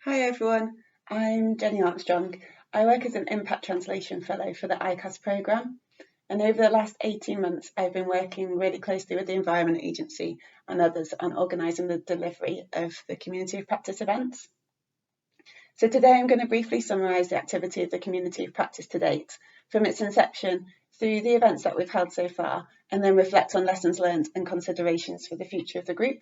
Hi everyone, I'm Jenny Armstrong. I work as an Impact Translation Fellow for the iCASP programme, and over the last 18 months I've been working really closely with the Environment Agency and others on organising the delivery of the Community of Practice events. So today I'm going to briefly summarise the activity of the Community of Practice to date, from its inception through the events that we've held so far, and then reflect on lessons learned and considerations for the future of the group.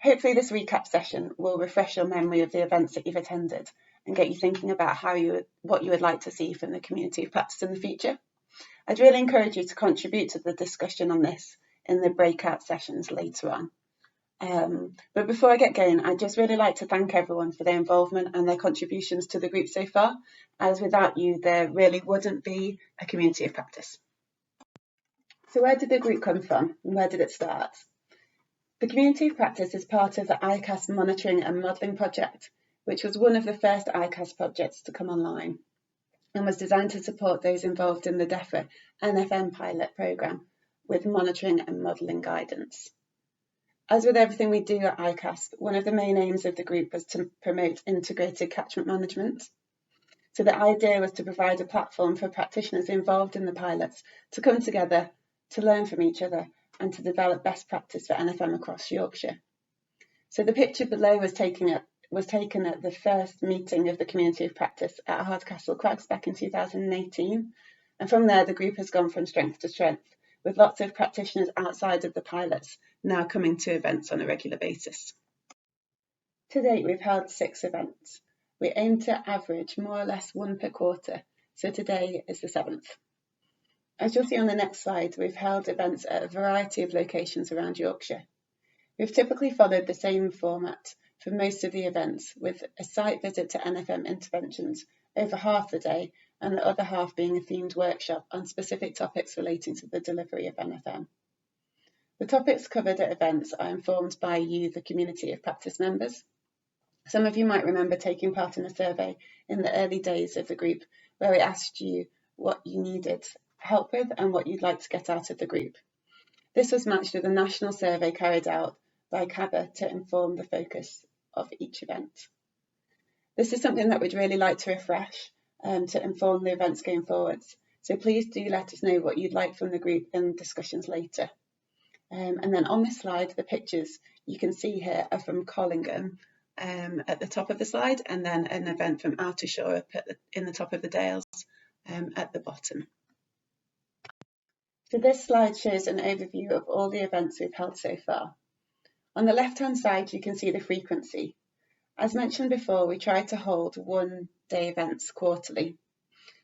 Hopefully this recap session will refresh your memory of the events that you've attended and get you thinking about what you would like to see from the Community of Practice in the future. I'd really encourage you to contribute to the discussion on this in the breakout sessions later on. But before I get going, I'd just really like to thank everyone for their involvement and their contributions to the group so far, as without you there really wouldn't be a Community of Practice. So where did the group come from and where did it start? The Community of Practice is part of the iCASP Monitoring and Modelling project, which was one of the first iCASP projects to come online and was designed to support those involved in the DEFRA NFM pilot programme with monitoring and modelling guidance. As with everything we do at iCASP, one of the main aims of the group was to promote integrated catchment management. So the idea was to provide a platform for practitioners involved in the pilots to come together, to learn from each other, and to develop best practice for NFM across Yorkshire. So the picture below was taken at the first meeting of the Community of Practice at Hardcastle Crags back in 2018. And from there, the group has gone from strength to strength, with lots of practitioners outside of the pilots now coming to events on a regular basis. To date, we've held 6 events. We aim to average more or less 1 per quarter, so today is the 7th. As you'll see on the next slide, we've held events at a variety of locations around Yorkshire. We've typically followed the same format for most of the events, with a site visit to NFM interventions over half the day and the other half being a themed workshop on specific topics relating to the delivery of NFM. The topics covered at events are informed by you, the Community of Practice members. Some of you might remember taking part in a survey in the early days of the group where we asked you what you needed help with and what you'd like to get out of the group. This was matched with a national survey carried out by CABA to inform the focus of each event. This is something that we'd really like to refresh to inform the events going forwards. So please do let us know what you'd like from the group in discussions later. And then on this slide, the pictures you can see here are from Collingham at the top of the slide, and then an event from Outershore up in the top of the Dales at the bottom. So this slide shows an overview of all the events we've held so far. On the left-hand side, you can see the frequency. As mentioned before, we try to hold one-day events quarterly.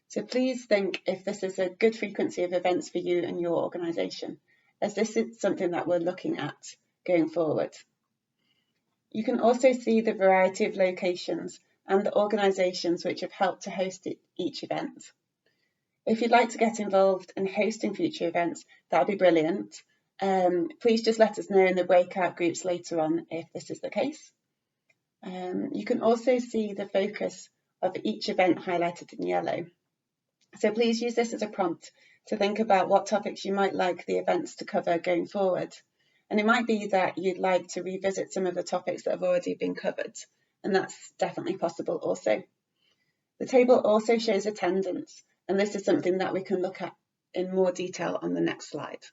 So please think if this is a good frequency of events for you and your organisation, as this is something that we're looking at going forward. You can also see the variety of locations and the organisations which have helped to host each event. If you'd like to get involved in hosting future events, that would be brilliant. Please just let us know in the breakout groups later on if this is the case. You can also see the focus of each event highlighted in yellow. So please use this as a prompt to think about what topics you might like the events to cover going forward. And it might be that you'd like to revisit some of the topics that have already been covered, and that's definitely possible also. The table also shows attendance, and this is something that we can look at in more detail on the next slide.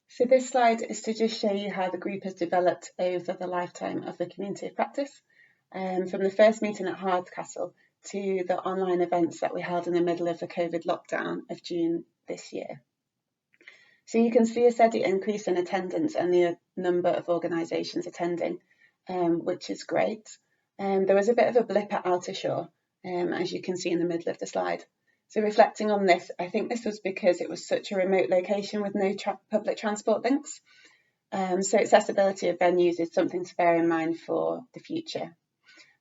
So this slide is to just show you how the group has developed over the lifetime of the Community of Practice, from the first meeting at Hardcastle to the online events that we held in the middle of the COVID lockdown of June this year. So you can see a steady increase in attendance and the number of organisations attending, which is great. There was a bit of a blip at Outershore, as you can see in the middle of the slide. So reflecting on this, I think this was because it was such a remote location with no public transport links. So accessibility of venues is something to bear in mind for the future.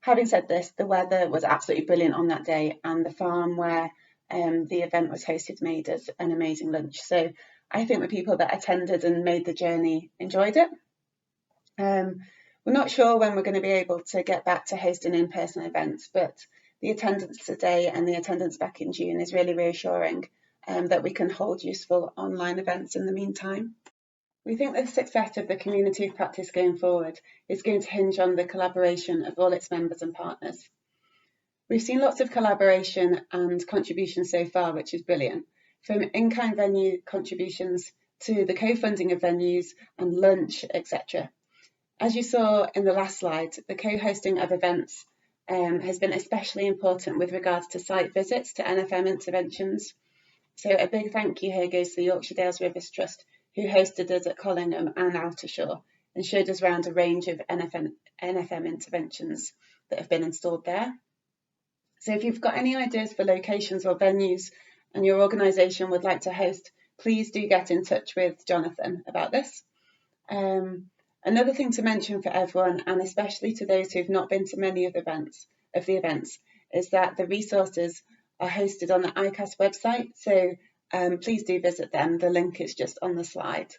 Having said this, the weather was absolutely brilliant on that day, and the farm where the event was hosted made us an amazing lunch. So I think the people that attended and made the journey enjoyed it. We're not sure when we're going to be able to get back to hosting in-person events, but the attendance today and the attendance back in June is really reassuring that we can hold useful online events in the meantime. We think the success of the community of practice going forward is going to hinge on the collaboration of all its members and partners. We've seen lots of collaboration and contributions so far, which is brilliant, from in-kind venue contributions to the co-funding of venues and lunch, etc. As you saw in the last slide, the co-hosting of events has been especially important with regards to site visits to NFM interventions. So a big thank you here goes to the Yorkshire Dales Rivers Trust, who hosted us at Collingham and Outershore and showed us around a range of NFM interventions that have been installed there. So if you've got any ideas for locations or venues and your organisation would like to host, please do get in touch with Jonathan about this. Another thing to mention for everyone, and especially to those who've not been to many of the events, is that the resources are hosted on the iCASP website. So please do visit them. The link is just on the slide,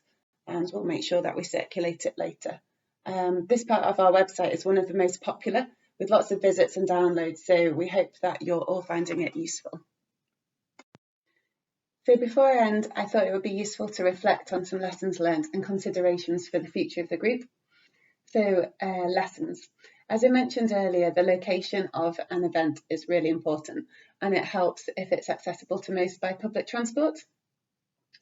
and we'll make sure that we circulate it later. This part of our website is one of the most popular, with lots of visits and downloads, so we hope that you're all finding it useful. So before I end, I thought it would be useful to reflect on some lessons learned and considerations for the future of the group. So lessons. As I mentioned earlier, the location of an event is really important, and it helps if it's accessible to most by public transport.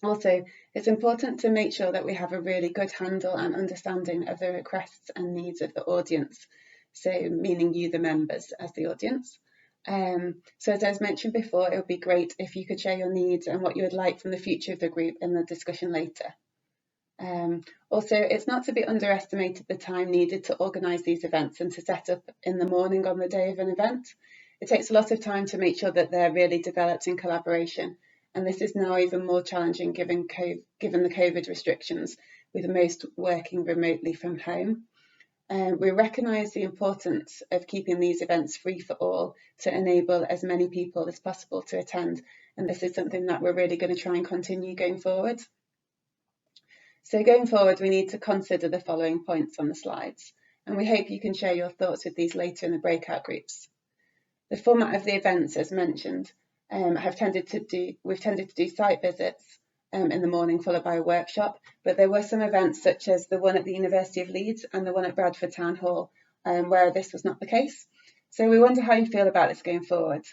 Also, it's important to make sure that we have a really good handle and understanding of the requests and needs of the audience, so meaning you, the members, as the audience. So as I mentioned before, it would be great if you could share your needs and what you would like from the future of the group in the discussion later. Also, it's not to be underestimated the time needed to organise these events and to set up in the morning on the day of an event. It takes a lot of time to make sure that they're really developed in collaboration, and this is now even more challenging given the COVID restrictions, with most working remotely from home. We recognise the importance of keeping these events free for all to enable as many people as possible to attend, and this is something that we're really going to try and continue going forward. So going forward, we need to consider the following points on the slides, and we hope you can share your thoughts with these later in the breakout groups. The format of the events, as mentioned, we've tended to do site visits in the morning, followed by a workshop, but there were some events such as the one at the University of Leeds and the one at Bradford Town Hall where this was not the case. So we wonder how you feel about this going forward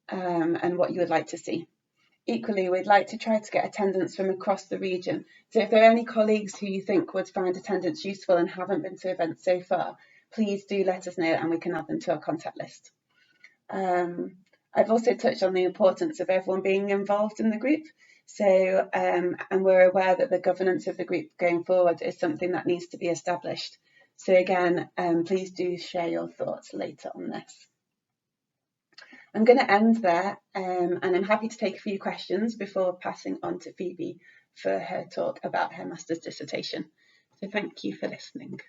and what you would like to see. Equally, we'd like to try to get attendance from across the region. So if there are any colleagues who you think would find attendance useful and haven't been to events so far, please do let us know and we can add them to our contact list. I've also touched on the importance of everyone being involved in the group. So, and we're aware that the governance of the group going forward is something that needs to be established. So again, please do share your thoughts later on this. I'm going to end there, and I'm happy to take a few questions before passing on to Phoebe for her talk about her master's dissertation. So thank you for listening.